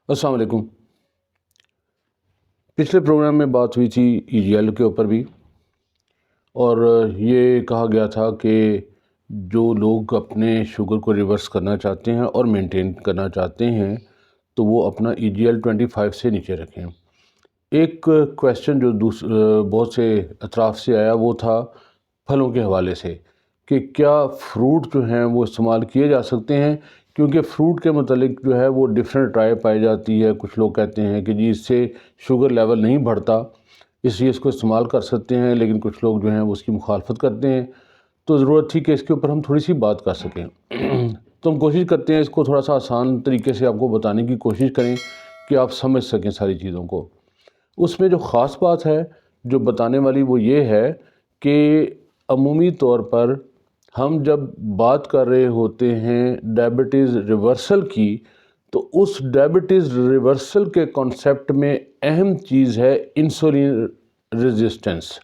अस्सलाम वालेकुम। पिछले प्रोग्राम में बात हुई थी EGL के ऊपर भी, और ये कहा गया था कि जो लोग अपने शुगर को रिवर्स करना चाहते हैं और मेंटेन करना चाहते हैं तो वो अपना EGL 25 से नीचे रखें। एक क्वेश्चन जो बहुत से अतराफ़ से आया वो था फलों के हवाले से कि क्या फ्रूट जो हैं वो इस्तेमाल किए जा सकते हैं, क्योंकि फ्रूट के मतलब जो है वो डिफरेंट राय पाई जाती है। कुछ लोग कहते हैं कि जी इससे शुगर लेवल नहीं बढ़ता इसलिए इसको इस्तेमाल कर सकते हैं, लेकिन कुछ लोग जो हैं वो उसकी मुखालफत करते हैं। तो ज़रूरत थी कि इसके ऊपर हम थोड़ी सी बात कर सकें। तो हम कोशिश करते हैं इसको थोड़ा सा आसान तरीके से आपको बताने की कोशिश करें कि आप समझ सकें सारी चीज़ों को। उसमें जो ख़ास बात है जो बताने वाली वो ये है कि अमूमी तौर पर हम जब बात कर रहे होते हैं डायबिटीज़ रिवर्सल की, तो उस डायबिटीज़ रिवर्सल के कॉन्सेप्ट में अहम चीज़ है इंसुलिन रेजिस्टेंस।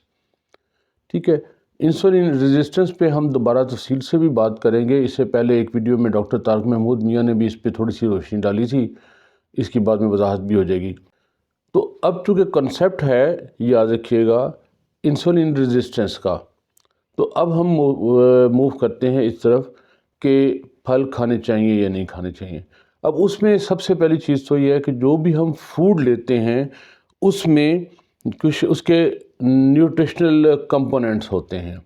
ठीक है, इंसुलिन रेजिस्टेंस पे हम दोबारा तफसील से भी बात करेंगे। इससे पहले एक वीडियो में डॉक्टर तारक महमूद मियाँ ने भी इस पर थोड़ी सी रोशनी डाली थी, इसकी बाद में वजाहत भी हो जाएगी। तो अब चूँकि कॉन्सेप्ट है, याद रखिएगा, इंसुलिन रेजिस्टेंस का, तो अब हम मूव करते हैं इस तरफ कि फल खाने चाहिए या नहीं खाने चाहिए। अब उसमें सबसे पहली चीज़ तो ये है कि जो भी हम फूड लेते हैं उसमें कुछ उसके न्यूट्रिशनल कंपोनेंट्स होते हैं।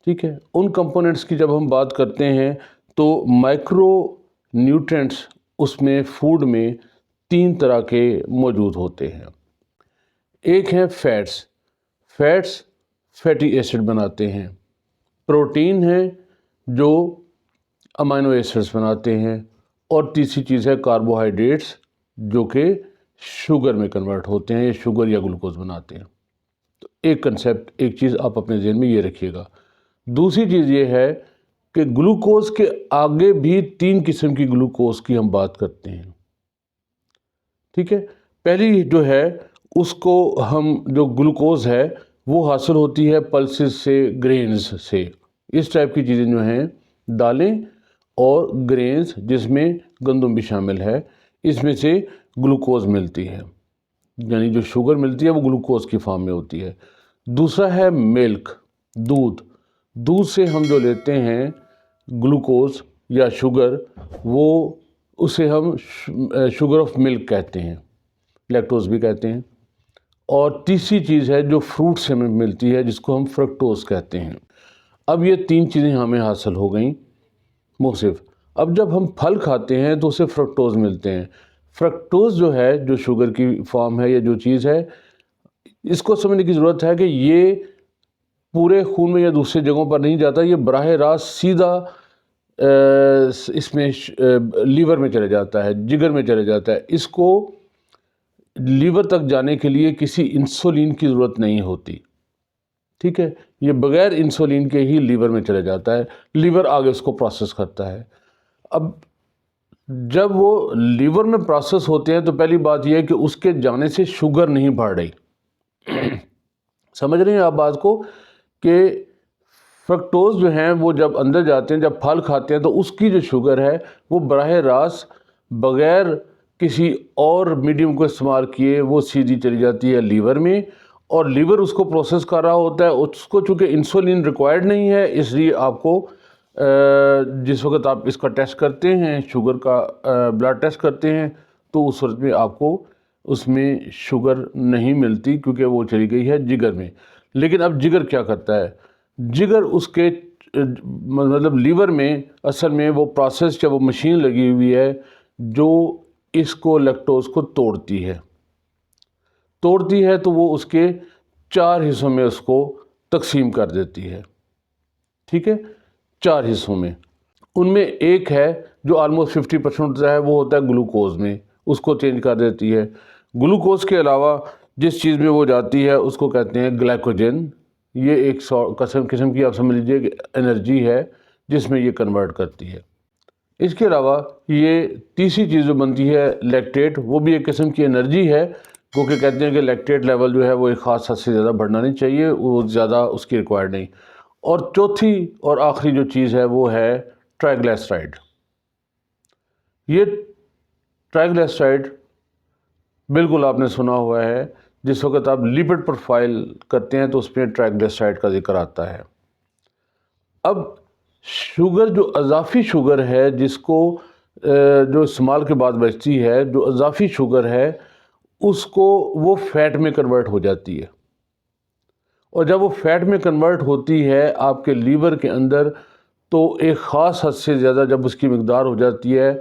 ठीक है, उन कंपोनेंट्स की जब हम बात करते हैं तो माइक्रो न्यूट्रिएंट्स उसमें फूड में 3 तरह के मौजूद होते हैं। एक है फैट्स, फैट्स फैटी एसिड बनाते हैं। प्रोटीन है जो अमाइनो एसिड्स बनाते हैं। और तीसरी चीज़ है कार्बोहाइड्रेट्स जो कि शुगर में कन्वर्ट होते हैं या शुगर या ग्लूकोज बनाते हैं। तो एक कंसेप्ट, एक चीज़ आप अपने ज़हन में ये रखिएगा। दूसरी चीज़ ये है कि ग्लूकोज के आगे भी 3 किस्म की ग्लूकोज की हम बात करते हैं। ठीक है, पहली जो है उसको हम जो ग्लूकोज है वो हासिल होती है पल्सेस से, ग्रेन्स से। इस टाइप की चीज़ें जो हैं, दालें और ग्रेन्स जिसमें गंदम भी शामिल है, इसमें से ग्लूकोज मिलती है, यानी जो शुगर मिलती है वो ग्लूकोज की फॉर्म में होती है। दूसरा है मिल्क, दूध। दूध से हम जो लेते हैं ग्लूकोज या शुगर, वो उसे हम शुगर ऑफ मिल्क कहते हैं, लैक्टोज भी कहते हैं। और तीसरी चीज़ है जो फ्रूट से हमें मिलती है जिसको हम फ्रक्टोज कहते हैं। अब ये 3 चीज़ें हमें हासिल हो गई मुख्तलिफ। अब जब हम फल खाते हैं तो उसे फ्रक्टोज मिलते हैं। फ्रक्टोज जो है, जो शुगर की फॉर्म है या जो चीज़ है, इसको समझने की ज़रूरत है कि ये पूरे खून में या दूसरी जगहों पर नहीं जाता, ये बराह रास्त सीधा इसमें लीवर में चले जाता है, जिगर में चले जाता है। इसको लीवर तक जाने के लिए किसी इंसुलिन की ज़रूरत नहीं होती। ठीक है, ये बग़ैर इंसुलिन के ही लीवर में चले जाता है, लीवर आगे उसको प्रोसेस करता है। अब जब वो लीवर में प्रोसेस होते हैं तो पहली बात यह है कि उसके जाने से शुगर नहीं बढ़ रही। समझ रहे हैं आप बात को कि फ्रक्टोज जो हैं वो जब अंदर जाते हैं, जब फल खाते हैं, तो उसकी जो शुगर है वो बराह रास्त बग़ैर किसी और मीडियम को इस्तेमाल किए वो सीधी चली जाती है लीवर में, और लीवर उसको प्रोसेस कर रहा होता है। उसको चूँकि इंसुलिन रिक्वायर्ड नहीं है, इसलिए आपको जिस वक्त आप इसका टेस्ट करते हैं, शुगर का ब्लड टेस्ट करते हैं, तो उस वक्त में आपको उसमें शुगर नहीं मिलती क्योंकि वो चली गई है जिगर में। लेकिन अब जिगर क्या करता है? जिगर उसके मतलब लीवर में असल में वो प्रोसेस या वो मशीन लगी हुई है जो इसको लैक्टोज को तोड़ती है तो वो उसके 4 हिस्सों में उसको तकसीम कर देती है। ठीक है, 4 हिस्सों में। उनमें एक है जो ऑलमोस्ट 50% होता है, वो होता है ग्लूकोज में, उसको चेंज कर देती है। ग्लूकोज के अलावा जिस चीज़ में वो जाती है उसको कहते हैं ग्लाइकोजन। ये एक किस्म की आप समझ लीजिए कि एनर्जी है जिसमें ये कन्वर्ट करती है। इसके अलावा ये तीसरी चीज़ जो बनती है लैक्टेट, वो भी एक किस्म की एनर्जी है, क्योंकि कहते हैं कि लैक्टेट लेवल जो है वो एक ख़ास हद से ज़्यादा बढ़ना नहीं चाहिए, वो ज़्यादा उसकी रिक्वायर्ड नहीं। और चौथी और आखिरी जो चीज़ है वो है ट्राइग्लिसराइड। ये ٹرائگلیسرائڈ بالکل آپ نے سنا ہوا ہے، جس وقت آپ لیپڈ پروفائل کرتے ہیں تو اس میں ٹرائگلیسرائڈ کا ذکر آتا ہے۔ اب شوگر جو اضافی شوگر ہے، جس کو جو استعمال کے بعد بچتی ہے، جو اضافی شوگر ہے اس کو وہ فیٹ میں کنورٹ ہو جاتی ہے، اور جب وہ فیٹ میں کنورٹ ہوتی ہے آپ کے لیور کے اندر تو ایک خاص حد سے زیادہ جب اس کی مقدار ہو جاتی ہے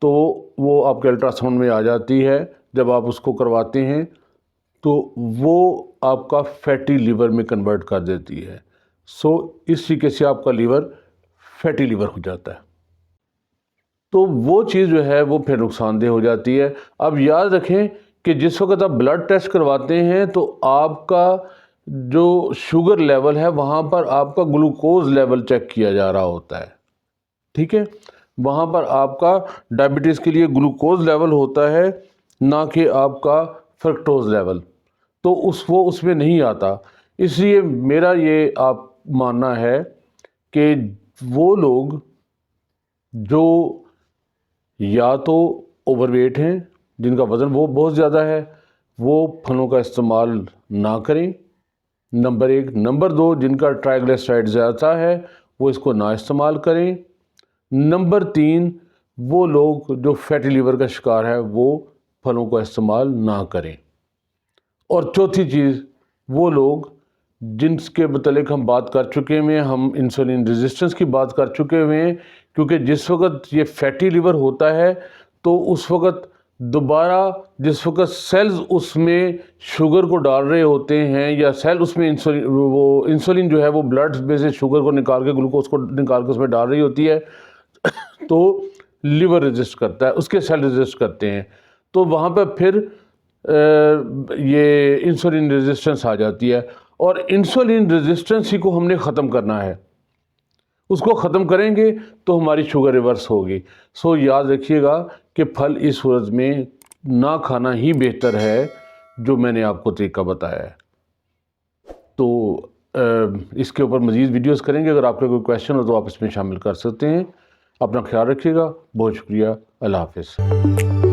تو وہ آپ کے الٹرا ساؤنڈ میں آ جاتی ہے۔ جب آپ اس کو کرواتے ہیں تو وہ آپ کا فیٹی لیور میں کنورٹ کر دیتی ہے، سو اس طریقے سے آپ کا لیور فیٹی لیور ہو جاتا ہے، تو وہ چیز جو ہے وہ پھر نقصان دہ ہو جاتی ہے۔ اب یاد رکھیں کہ جس وقت آپ بلڈ ٹیسٹ کرواتے ہیں تو آپ کا جو شوگر لیول ہے وہاں پر آپ کا گلوکوز لیول چیک کیا جا رہا ہوتا ہے، ٹھیک ہے، وہاں پر آپ کا ڈائبٹیز کے لیے گلوکوز لیول ہوتا ہے، نہ کہ آپ کا فرکٹوز لیول، تو وہ اس میں نہیں آتا۔ اس لیے میرا یہ آپ ماننا ہے کہ وہ لوگ جو یا تو اوور ویٹ ہیں، جن کا وزن وہ بہت زیادہ ہے، وہ پھلوں کا استعمال نہ کریں، نمبر 1۔ نمبر 2، جن کا ٹرائگلیسرائڈ زیادہ ہے وہ اس کو نہ استعمال کریں۔ نمبر 3، وہ لوگ جو فیٹی لیور کا شکار ہے وہ پھلوں کا استعمال نہ کریں۔ اور چوتھی چیز، وہ لوگ جن کے متعلق ہم بات کر چکے ہیں، ہم انسولین ریزسٹنس کی بات کر چکے ہوئے ہیں، کیونکہ جس وقت یہ فیٹی لیور ہوتا ہے تو اس وقت دوبارہ جس وقت سیلز اس میں شوگر کو ڈال رہے ہوتے ہیں، یا سیل اس میں انسولین جو ہے وہ بلڈ میں سے شوگر کو نکال کے گلوکوز کو نکال کے اس میں ڈال رہی ہوتی ہے تو لیور ریزسٹ کرتا ہے، اس کے سیل ریزسٹ کرتے ہیں، تو وہاں پہ پھر یہ انسولین ریزسٹنس آ جاتی ہے، اور انسولین ریزسٹنس ہی کو ہم نے ختم کرنا ہے۔ اس کو ختم کریں گے تو ہماری شوگر ریورس ہوگی۔ سو یاد رکھیے گا کہ پھل اس صورت میں نہ کھانا ہی بہتر ہے جو میں نے آپ کو طریقہ بتایا ہے۔ تو اس کے اوپر مزید ویڈیوز کریں گے، اگر آپ کا کوئی کویشچن ہو تو آپ اس میں شامل کر سکتے ہیں۔ اپنا خیال رکھیے گا، بہت شکریہ، اللہ حافظ۔